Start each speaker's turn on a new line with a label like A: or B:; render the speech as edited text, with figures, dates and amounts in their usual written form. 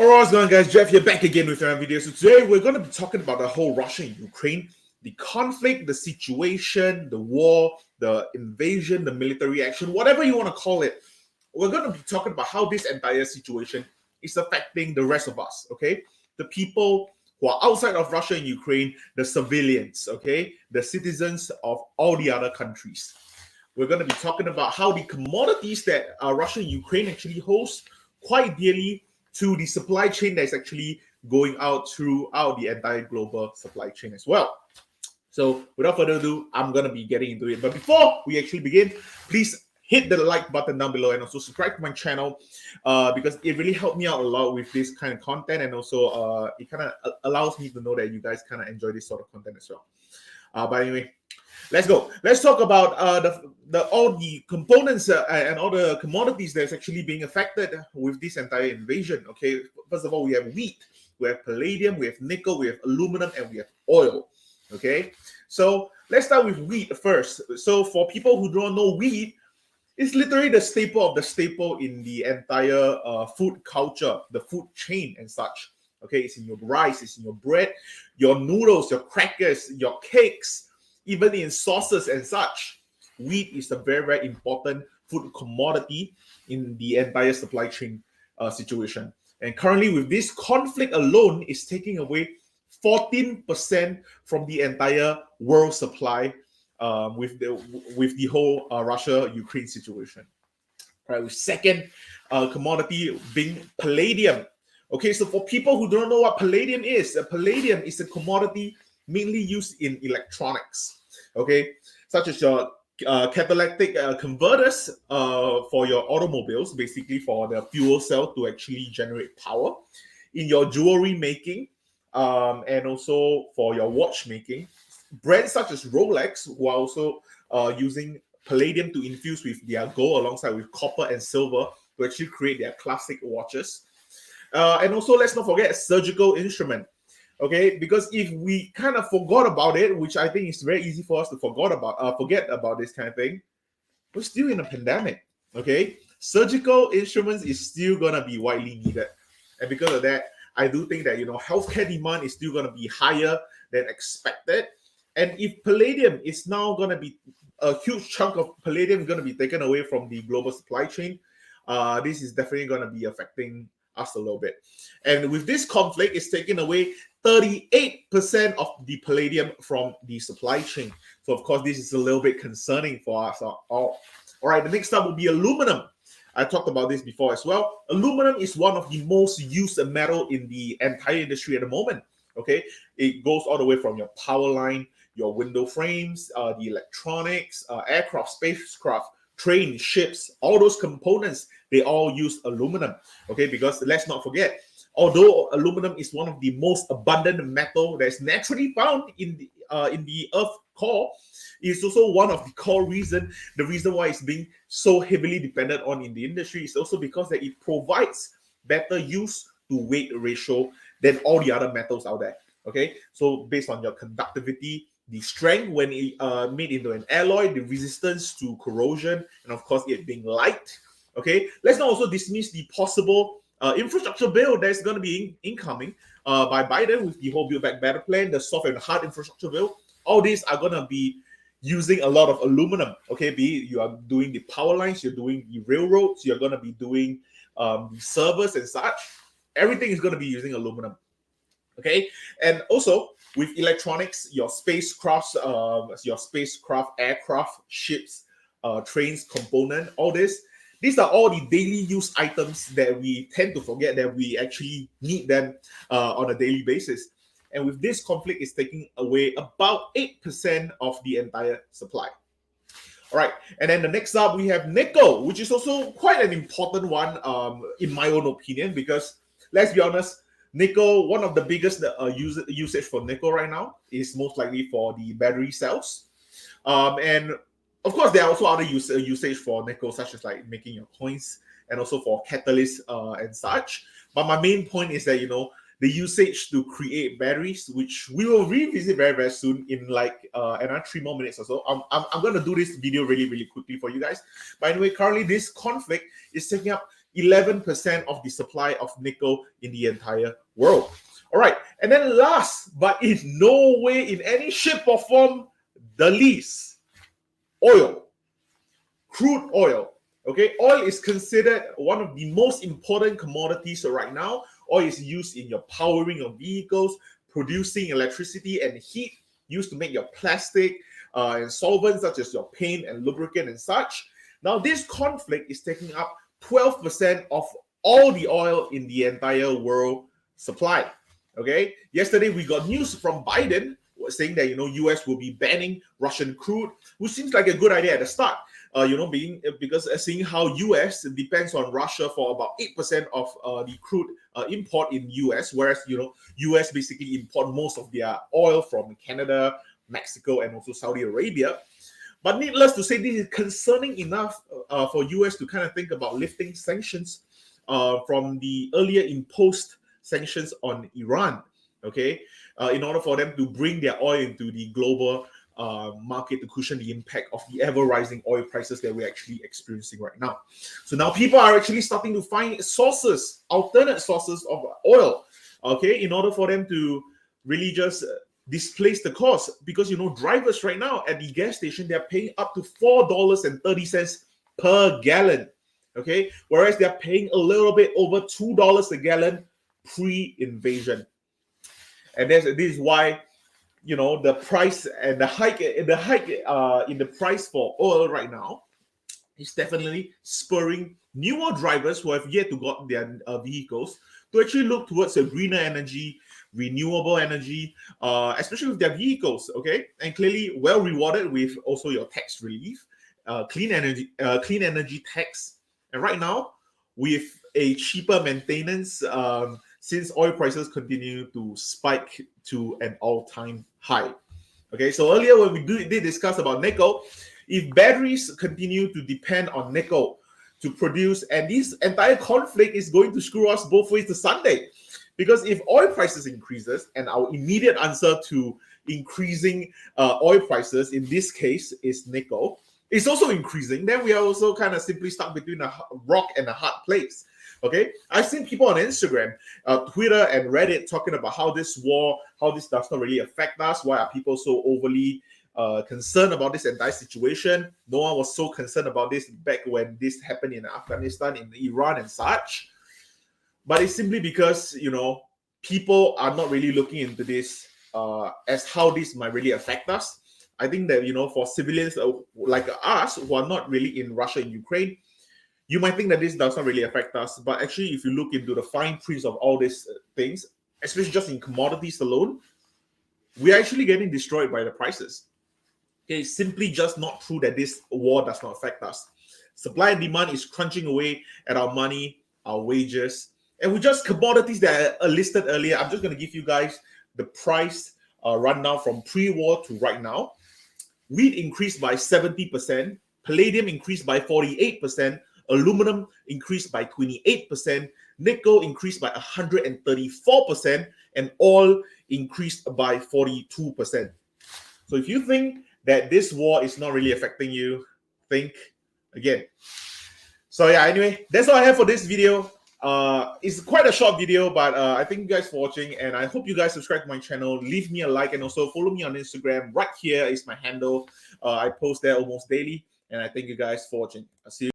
A: Alright, what's going on, guys? Jeff here, back again with another video. So today we're going to be talking about the whole Russia and Ukraine, the conflict, the situation, the war, the invasion, the military action, whatever you want to call it. We're going to be talking about how this entire situation is affecting the rest of us, okay? The people who are outside of Russia and Ukraine, the civilians, okay? The citizens of all the other countries. We're going to be talking about how the commodities that Russia and Ukraine actually host quite dearly to the supply chain that's actually going out throughout the entire global supply chain as well. So without further ado, I'm going to be getting into it. But before we actually begin, please hit the like button down below and also subscribe to my channel because it really helped me out a lot with this kind of content. And also it kind of allows me to know that you guys kind of enjoy this sort of content as well. But anyway, let's go. Let's talk about all the components and all the commodities that's actually being affected with this entire invasion. Okay, first of all, we have wheat, we have palladium, we have nickel, we have aluminum, and we have oil. Okay, so let's start with wheat first. So for people who don't know, wheat is literally the staple of the staple in the entire food culture, the food chain and such. Okay, it's in your rice, it's in your bread, your noodles, your crackers, your cakes, even in sauces and such. Wheat is a very, very important food commodity in the entire supply chain situation. And currently with this conflict alone is taking away 14% from the entire world supply with the whole Russia-Ukraine situation. All right, with second commodity being palladium. Okay, so for people who don't know what palladium is a commodity mainly used in electronics, okay, such as your catalytic converters for your automobiles, basically for the fuel cell to actually generate power, in your jewelry making, and also for your watch making. Brands such as Rolex, who are also using palladium to infuse with their gold alongside with copper and silver to actually create their classic watches. And also, let's not forget surgical instrument. Okay, because if we kind of forgot about it, which I think is very easy for us to forget about this kind of thing, we're still in a pandemic. Okay, surgical instruments is still gonna be widely needed, and because of that, I do think that healthcare demand is still gonna be higher than expected. And if palladium is now gonna be a huge chunk of palladium is gonna be taken away from the global supply chain, this is definitely gonna be affecting us a little bit. And with this conflict, it's taking away 38% of the palladium from the supply chain. So of course, this is a little bit concerning for us all. All right, the next up will be aluminum. I talked about this before as well. Aluminum is one of the most used metal in the entire industry at the moment. Okay, it goes all the way from your power line, your window frames, the electronics, aircraft, spacecraft, train, ships, all those components, they all use aluminum. Okay, because let's not forget, although aluminum is one of the most abundant metal that is naturally found in the earth core, it's also one of the core reason why it's being so heavily dependent on in the industry is also because that it provides better use to weight ratio than all the other metals out there. Okay, so based on your conductivity, the strength when it made into an alloy, the resistance to corrosion, and of course it being light. Okay, let's not also dismiss the possible infrastructure bill that's going to be incoming by Biden with the whole Build Back Better plan, the soft and hard infrastructure bill. All these are going to be using a lot of aluminum. Okay, be it you are doing the power lines, you're doing the railroads, you're going to be doing the servers and such. Everything is going to be using aluminum. Okay, and also with electronics, your spacecraft, aircraft, ships, trains, component, all this. These are all the daily use items that we tend to forget that we actually need them on a daily basis. And with this conflict, it's taking away about 8% of the entire supply. All right, and then the next up, we have nickel, which is also quite an important one in my own opinion, because let's be honest, nickel, one of the biggest usage for nickel right now is most likely for the battery cells. And of course, there are also other usage for nickel, such as like making your coins and also for catalysts and such. But my main point is that, the usage to create batteries, which we will revisit very, very soon in like another 3 more minutes or so. I'm going to do this video really, really quickly for you guys. But anyway, currently this conflict is taking up 11% of the supply of nickel in the entire world. All right, and then last but in no way, in any shape or form, the least, oil, crude oil. Okay, oil is considered one of the most important commodities right now. Oil is used in your powering of vehicles, producing electricity and heat, used to make your plastic and solvents such as your paint and lubricant and such. Now, this conflict is taking up 12% of all the oil in the entire world supply. Okay, yesterday we got news from Biden saying that US will be banning Russian crude, which seems like a good idea at the start. Because seeing how US depends on Russia for about 8% of the crude import in US, whereas US basically import most of their oil from Canada, Mexico, and also Saudi Arabia. But needless to say, this is concerning enough for US to kind of think about lifting sanctions from the earlier imposed sanctions on Iran, okay, in order for them to bring their oil into the global market to cushion the impact of the ever-rising oil prices that we're actually experiencing right now. So now people are actually starting to find sources, alternate sources of oil, okay, in order for them to really just displace the cost. Because drivers right now at the gas station, they're paying up to $4.30 per gallon, okay, whereas they're paying a little bit over $2 a gallon pre-invasion. And this is why the price and the hike in the price for oil right now is definitely spurring newer drivers who have yet to got their vehicles to actually look towards a greener energy, renewable energy, especially with their vehicles. Okay, and clearly well rewarded with also your tax relief, clean energy tax, and right now with a cheaper maintenance. Since oil prices continue to spike to an all-time high. Okay, so earlier when we did discuss about nickel, if batteries continue to depend on nickel to produce, and this entire conflict is going to screw us both ways to Sunday. Because if oil prices increases, and our immediate answer to increasing oil prices in this case is nickel, it's also increasing, then we are also kind of simply stuck between a rock and a hard place. Okay, I've seen people on Instagram, Twitter, and Reddit talking about how this does not really affect us. Why are people so overly concerned about this entire situation? No one was so concerned about this back when this happened in Afghanistan, in Iran, and such. But it's simply because people are not really looking into this as how this might really affect us. I think that for civilians like us who are not really in Russia and Ukraine, you might think that this does not really affect us, but actually, if you look into the fine prints of all these things, especially just in commodities alone, we are actually getting destroyed by the prices. Okay, it's simply just not true that this war does not affect us. Supply and demand is crunching away at our money, our wages, and with just commodities that are listed earlier, I'm just going to give you guys the price rundown from pre-war to right now. Wheat increased by 70%, palladium increased by 48%, aluminum increased by 28%, nickel increased by 134%, and oil increased by 42%. So if you think that this war is not really affecting you, think again. So yeah, anyway, that's all I have for this video. It's quite a short video, but I thank you guys for watching, and I hope you guys subscribe to my channel, leave me a like, and also follow me on Instagram. Right here is my handle. I post there almost daily, and I thank you guys for watching. I'll see you.